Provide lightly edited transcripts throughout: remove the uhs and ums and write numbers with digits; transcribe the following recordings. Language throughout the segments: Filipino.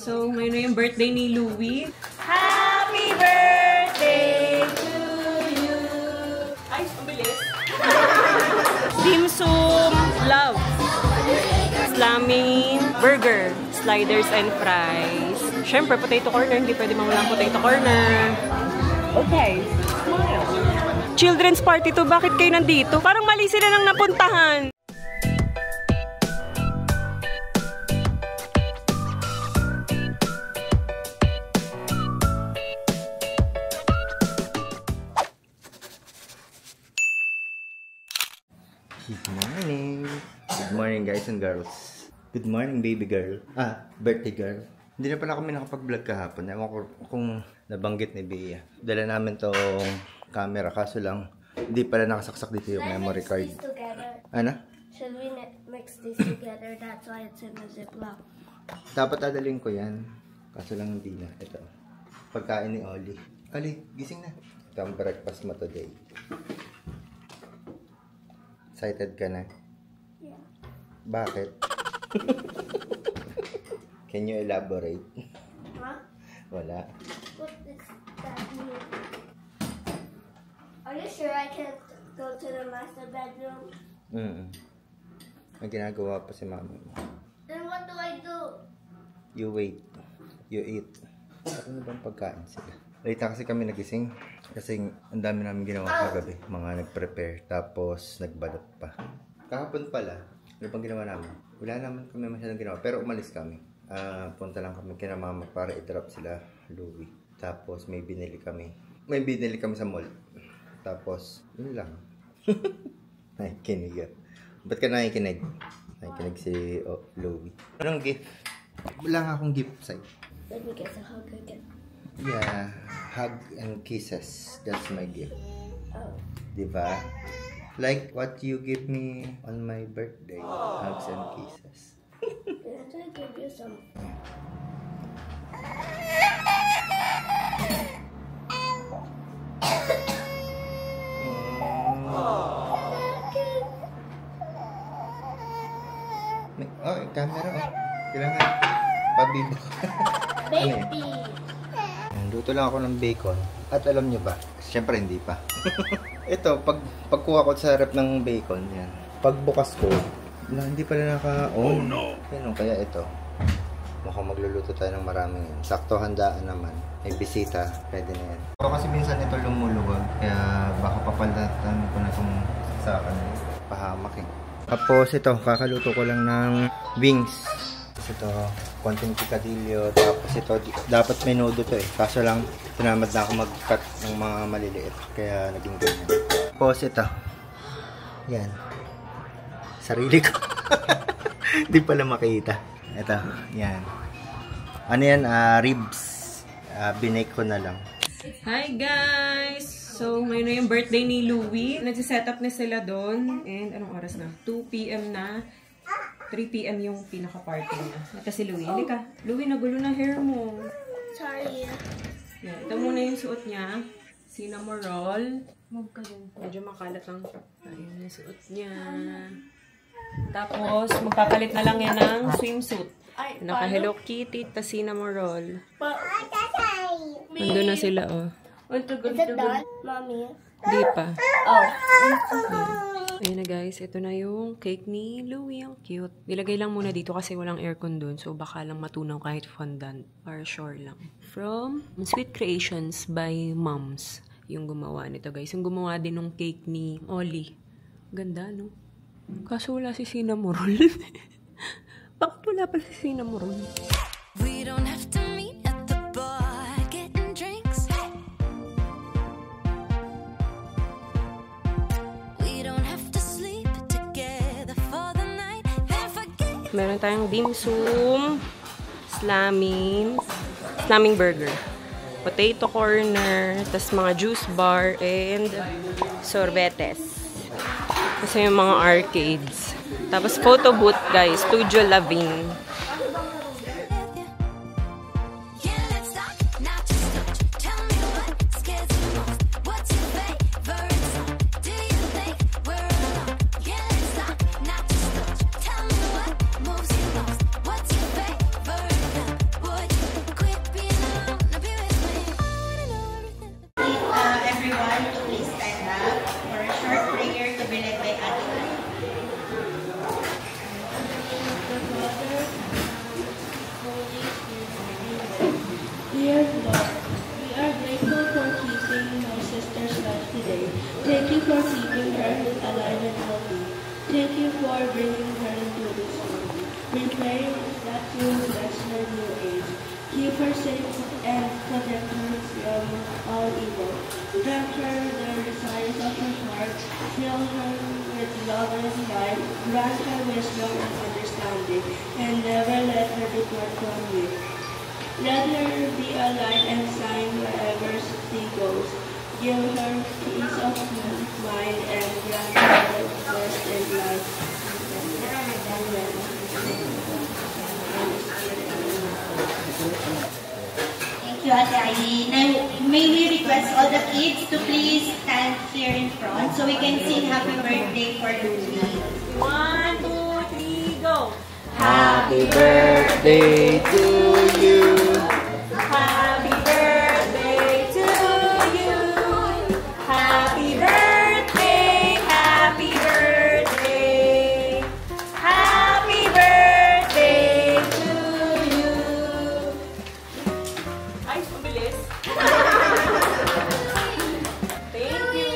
So, ngayon na yung birthday ni Louie. Happy birthday to you! Ay, ang bilis. Dim sum, love. Slamming burger, sliders and fries. Siyempre, potato corner. Hindi pwede mawala ang potato corner. Okay, smile. Children's party to. Bakit kayo nandito? Parang mali sila nang napuntahan. Good morning. Good morning, guys and girls. Good morning, baby girl. Birthday girl. Hindi na pala kami nakapag-vlog kahapon. Ewan ko kung nabanggit ni Bea. Dala namin tong camera. Kaso lang, hindi pala nakasaksak dito yung memory card. Ano? Should we mix these together? That's why it's in the Ziploc. Dapat dadalhin ko yan. Kaso lang hindi na. Ito. Pagkain ni Oli. Oli, gising na. Ito ang breakfast mo today. Excited ka na? Yeah. Bakit? Can you elaborate? Huh? Wala. What does that mean? Are you sure I can't go to the master bedroom? May ginagawa pa si mama mo. Then what do I do? You wait. You eat. Ano bang pagkain sila? Late kasi kami nagising. Kasi ang dami namin ginawa kagabi. Mga nag-prepare. Tapos nagbalot pa. Kahapon pala, ano bang ginawa namin? Wala naman kami masyadong ginawa. Pero umalis kami. Punta lang kami kina mama para i-drop sila Louie. Tapos may binili kami. May binili kami sa mall. Tapos, yun lang. Nakikinig. Ba't ka nakikinig? Nakikinig si Louie. Anong gift? Wala nga akong gift sa'yo. Let me get a hug again. Yeah, hug and kisses. That's my gift. Oh. Diba? Like what you give me on my birthday. Hugs and kisses. Can I give you some? Oh, camera. Oh. Kailangan pabibo. Baby! Luto lang ako ng bacon. At alam nyo ba? Siyempre hindi pa. Ito, pagkuha ko sa rep ng bacon, yan. Pagbukas ko, hindi pala naka-on. Oh no! Yan, kaya ito. Mukhang magluluto tayo ng maraming yan. Sakto handaan naman. May bisita, pwede na yan. Ako kasi minsan ito lumuluwag. Kaya baka papalatan ko na itong sakan. Pahamak eh. Tapos ito, kakaluto ko lang ng wings. Ito, konting picadillo. Tapos ito, dapat menudo to eh. Kaso lang, tinamad na ako mag-cut ng mga maliliit. Kaya naging ganyan. Tapos ito. Yan. Sarili ko. Hindi pala makita. Ito, yan. Ano yan? Ribs. Binake ko na lang. Hi guys! So, ngayon na yung birthday ni Louie. Nagsiset up na sila doon. And anong oras na? 2 p.m. na. 3 p.m. yung pinaka-party niya. Ito si Louie. Halika. Louie, nagulo na hair mo. Sorry. Yan. Ito muna yung suot niya. Cinnamon roll. Medyo makalat lang. Ayun yung suot niya. Tapos, magpapalit na lang yan ng swimsuit. Naka Hello Kitty, ta cinnamon roll. Nandun na sila, oh. Is it done, Mommy? Di pa. Oh. Ayun na guys, ito na yung cake ni Louie. Ang cute. Nilagay lang muna dito kasi walang aircon dun. So baka lang matunaw kahit fondant. Para sure lang. From Sweet Creations by Moms. Yung gumawa nito guys. Yung gumawa din ng cake ni Oli. Ganda, no? Kaso wala si cinnamon roll. Bakit wala pala si cinnamon roll? We don't have to meet at the bar getting drinks. We don't have to sleep together for the night. Then forget. Meron tayong dim sum, slamming burger, potato corner, tas mga juice bar, and sorbetes. Kasi yung mga arcades. Tapos photo booth guys, Studio Lavin. evil. Grant her the desires of her heart. Fill her with love and light. Grant her wisdom and understanding, and never let her depart from you. Let her be a light and sign wherever she goes. Give her peace of mind and grant her rest in life. Amen. Thank you, Ate Aileen. Now, may we request all the kids to please stand here in front so we can sing happy birthday for Louie. 1, 2, 3, go! Happy birthday to you. Happy birthday to you. Happy birthday, happy birthday. Happy birthday to you. Ay, mabilis. Thank you.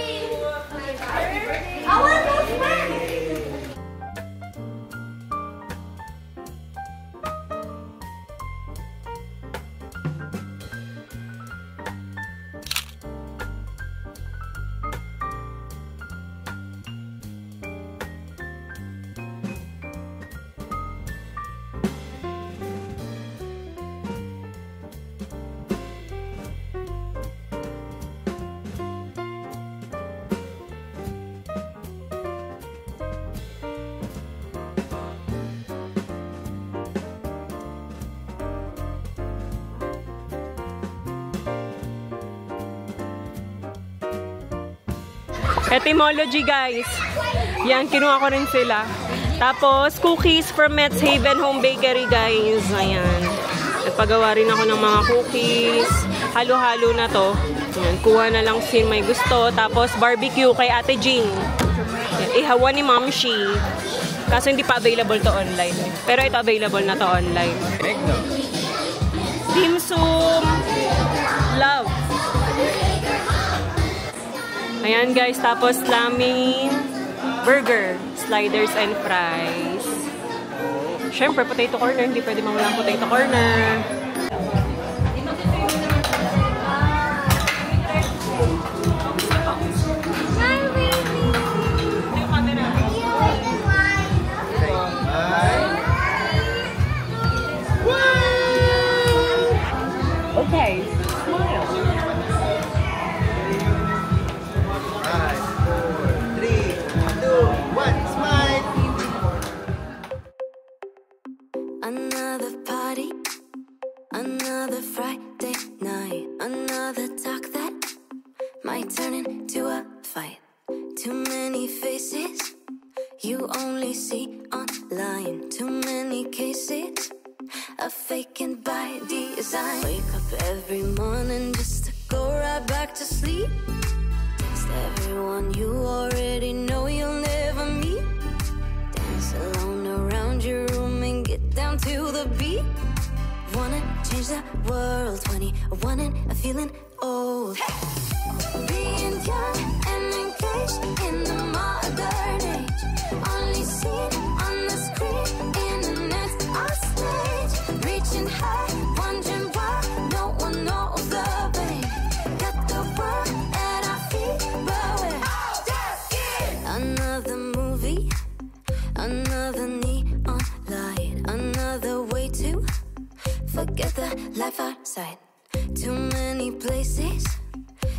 Etymology, guys. Yan, kinuha ko rin sila. Tapos, cookies from Mets Haven Home Bakery, guys. Ayan. Nagpagawa rin ako ng mga cookies. Halo-halo na to. Ayan, kuha na lang sin may gusto. Tapos, barbecue kay Ate Jing. Ayan, ihawa ni Ma'am Shi. Kaso hindi pa available to online. Pero ito available na to online. Dim sum. Love. Ayan guys, tapos laming burger, sliders and fries. Siyempre, potato corner. Hindi pwede mawala ang potato corner. Okay, smile. 5, 4, 3, 2, 1, smile! Another party, another Friday night, another talk that might turn into a fight. Too many faces you only see online, too many cases of faking by design. Wake up every morning just to go right back to sleep. Text everyone you already know you'll never meet. Dance alone around your room and get down to the beat. Wanna change the world, 21 and feeling old. Being young and engaged in the modern age, only seen on the screen, internet's our stage. Reaching high, wondering why no one knows the way. Got the world at our feet, but we're another movie, another neon light, another way to forget the life outside. Too many places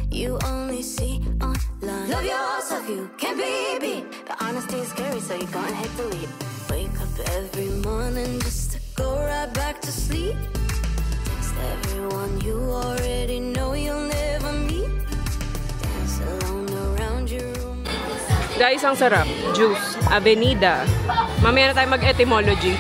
you only see online. Love yourself, you can't be beat, but honesty is scary, so you gonna hit delete. Wake up every morning just to go right back to sleep. Text everyone you already know you'll never meet. Dance alone around your room. Guys, ang sarap. Juice. Avenida. Mamaya na tayo mag-etymology.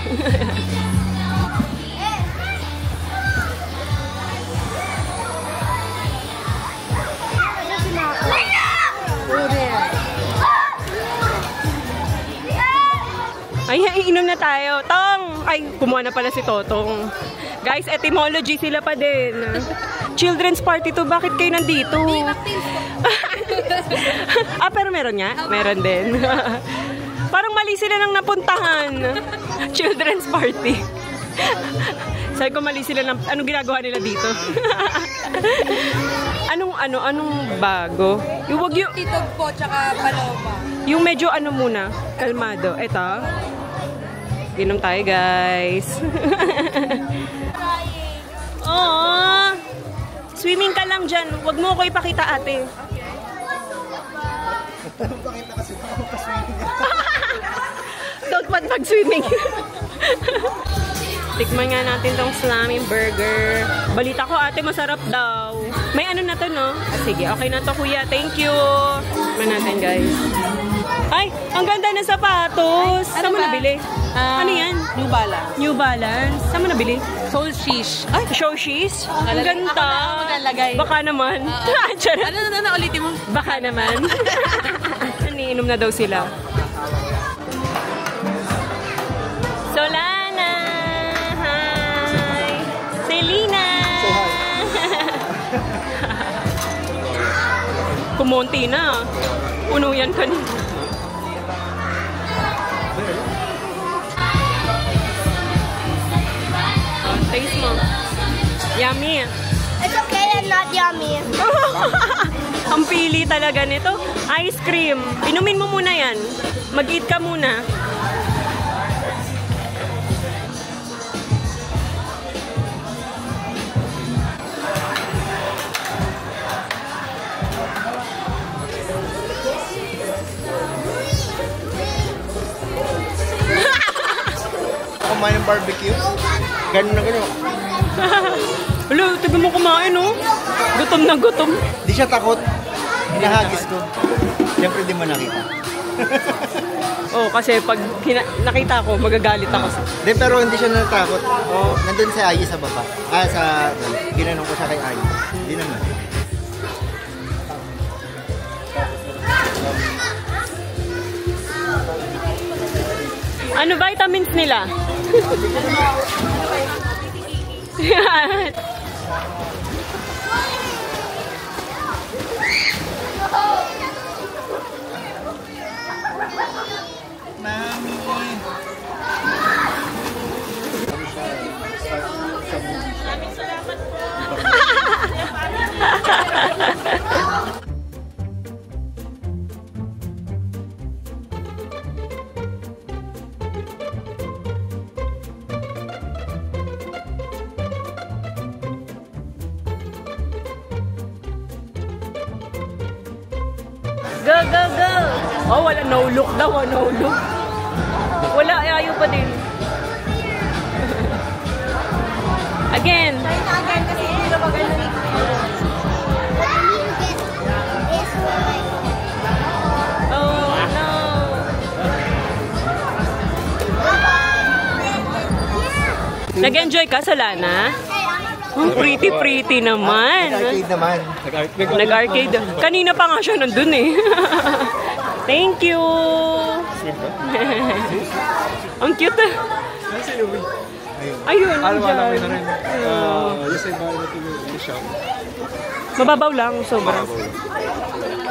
Ay, iinom na tayo. Tong! Ay, kumuha na pala si Totong. Guys, etymology sila pa din. Children's party to. Bakit kayo nandito? Ah, pero meron nga? Meron din. Parang mali sila nang napuntahan. Children's party. Sabi ko mali sila ng... Anong ginagawa nila dito? Anong bago? Yung wag yung... Titog po, tsaka paloma. Yung medyo muna, kalmado. Ito. Ginom tayo, guys. Aww. Swimming ka lang dyan. Wag mo ako ipakita, ate. Pakita kasi ako pa-swimming. Don't pag-swimming. Tikman nga natin tong salami burger. Balita ko, ate, masarap daw. May ano na to, no? Sige, okay na to, kuya. Thank you. Tikman natin, guys. Ay, ang ganda ng sapatos. Saan mo nabili? Ano yan? New Balance. New Balance. Saan mo nabili? Soul Shish. Ay, show she's? Ang Ako ganda. na maglalagay. Baka naman. Charot. Ano, ulitin mo? Baka naman. Iniinom na daw sila. Solana! Hi! Selena! Kumonti na. Puno yan kanina. Taste mo. Yummy. It's okay, I'm not yummy. Ang pili talaga nito. Ice cream. Inumin mo muna yan. Mag-eat ka muna. Kumain ng barbecue. Ganun na ganun. Hello, tignan mo kumain, oh. Gutom na gutom. Di siya takot. Hinahagis ko. Siyempre di mo nakita. Oh, kasi pag nakita ko, magagalit ako. Di, pero hindi siya natakot. Oh, nandun si Ayi sa baba. Ginanong ko siya kay Ayi. Hindi naman. Ano vitamins nila? Go, go, go! Oh, wala. No look daw. No look. Wala. Ayaw pa din. Again. Again, kasi hindi na maganda ni Oh, no. Nag-enjoy ka sa Lana? Oh, pretty naman. Arcade naman. Nag-arcade. Kanina pa nga siya nandun eh. Thank you. Ang cute. Ayun, nandiyan. Mababaw lang, sobra.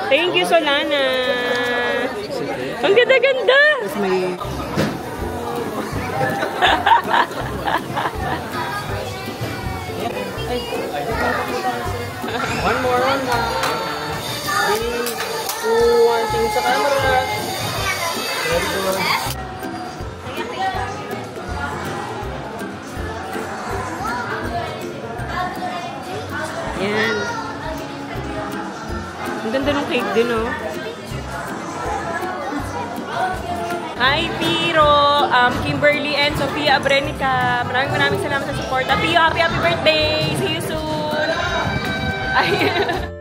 Thank you, Solana. Ang ganda-ganda. May... One more. 3, 2, 1, tingin sa camera. Yan. Ang ganda ng cake din, oh. Hi, Piro, Kimberly, and Sofia Abrenica. Maraming salamat sa support. Pio, happy birthday! See you soon! Ay.